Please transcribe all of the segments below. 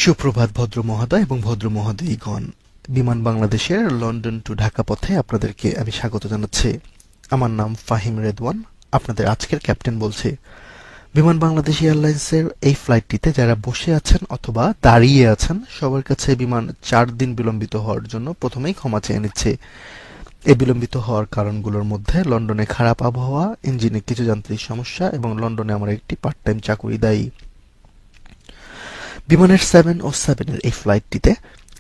সুপ্রভাত ভদ্র মহোদয় এবং ভদ্র মহোদয়গণ। বিমান বাংলাদেশের লন্ডন টু ঢাকা পথে আপনাদেরকে আমি স্বাগত জানাচ্ছি। আমার নাম ফাহিম রেদওয়ান, আপনাদের আজকের ক্যাপ্টেন বলছি। বিমান বাংলাদেশ এয়ারলাইন্সের এই ফ্লাইটটিতে যারা বসে আছেন অথবা দাঁড়িয়ে আছেন সবার কাছে বিমান 4 দিন বিলম্বিত হওয়ার জন্য প্রথমেই ক্ষমা চেয়ে নিচ্ছে। এই বিলম্বিত হওয়ার কারণগুলোর মধ্যে লন্ডনে খারাপ আবহাওয়া, ইঞ্জিনে কিছু যান্ত্রিক সমস্যা এবং লন্ডনে আমার একটি পার্ট টাইম চাকুরি দায়ী। বিমানের 707 এর এই ফ্লাইটটিতে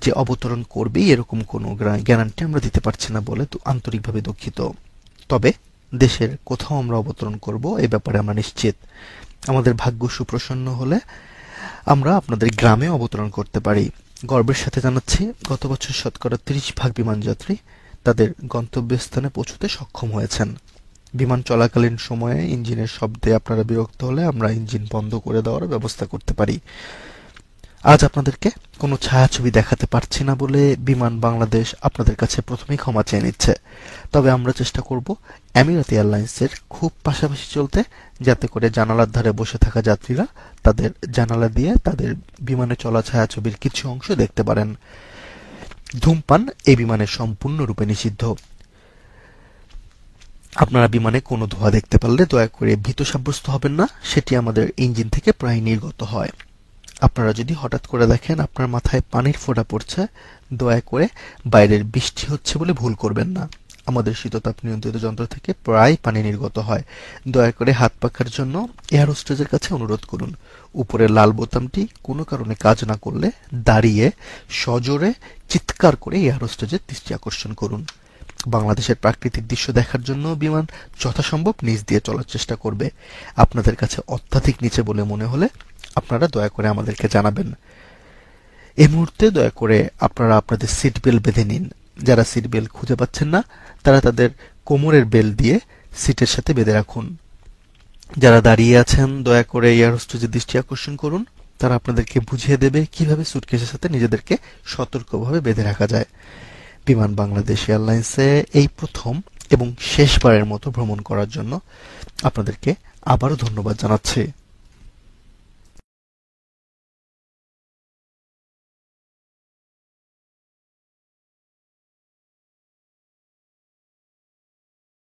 যে অবতরণ করবে এরকম কোনো গ্যারান্টি আমরা দিতে পারছি না বলে তো আন্তরিকভাবে দুঃখিত। তবে দেশের কোথাও আমরা অবতরণ করব এই ব্যাপারে আমরা নিশ্চিত। আমাদের ভাগ্য সুপ্রসন্ন হলে আমরা আপনাদের গ্রামে অবতরণ করতে পারি। গর্বের সাথে জানাচ্ছি, গত বছর শতকরা 30% বিমান যাত্রী তাদের গন্তব্যস্থানে পৌঁছতে সক্ষম হয়েছেন। বিমান চলাকালীন সময়ে ইঞ্জিনের শব্দে আপনারা বিরক্ত হলে আমরা ইঞ্জিন বন্ধ করে দেওয়ার ব্যবস্থা করতে পারি। আজ আপনাদেরকে কোনো ছায়াছবি দেখাতে পারছি না বলে বিমান বাংলাদেশ আপনাদের কাছে প্রথমেই ক্ষমা চেয়ে নিচ্ছে। তবে আমরা চেষ্টা করব আমিরাত এয়ারলাইন্সের খুব পাশাপাশি চলতে, যাতে করে জানালার ধারে বসে থাকা যাত্রীরা তাদের জানালা দিয়ে তাদের বিমানে চলা ছায়াছবির কিছু অংশ দেখতে পারেন। ধূমপান এই বিমানে সম্পূর্ণরূপে নিষিদ্ধ। আপনারা বিমানে কোনো ধোঁয়া দেখতে পারলে দয়া করে ভীত সাব্যস্ত হবেন না, সেটি আমাদের ইঞ্জিন থেকে প্রায় নির্গত হয়। আপনারা যদি হঠাৎ করে দেখেন আপনার মাথায় পানির ফোঁটা পড়ছে, দয়া করে বাইরের বৃষ্টি হচ্ছে বলে ভুল করবেন না। আমাদের শীততাপ নিয়ন্ত্রিত যন্ত্র থেকে প্রায় পানি নির্গত হয়। দয়া করে হাত পাখার জন্য এয়ার হোস্টেজের কাছে অনুরোধ করুন। উপরের লাল বোতামটি কোনো কারণে কাজ না করলে দাঁড়িয়ে সজোরে চিৎকার করে এয়ার হোস্টেজের দৃষ্টি আকর্ষণ করুন। বাংলাদেশের প্রাকৃতিক দৃশ্য দেখার জন্য বিমান যথাসম্ভব নিচ দিয়ে চলার চেষ্টা করবে। আপনাদের কাছে অত্যাধিক নিচে বলে মনে হলে আপনারা দয়া করে আমাদেরকে জানাবেন। এই মুহূর্তে দয়া করে আপনারা আপনাদের সিট বেল্ট বেঁধে নিন। যারা সিট বেল্ট খুঁজে পাচ্ছেন না তারা তাদের কোমরের বেল্ট দিয়ে সিটের সাথে বেঁধে রাখুন। যারা দাঁড়িয়ে আছেন দয়া করে এয়ার হোস্টেজের দৃষ্টি আকর্ষণ করুন। তারা আপনাদেরকে বুঝিয়ে দেবে কিভাবে সুটকেসের সাথে নিজেদেরকে সতর্কভাবে বেঁধে রাখা যায়। বিমান বাংলাদেশ এয়ারলাইন্সে এই প্রথম এবং শেষবারের মতো ভ্রমণ করার জন্য আপনাদেরকে আবারও ধন্যবাদ জানাচ্ছি।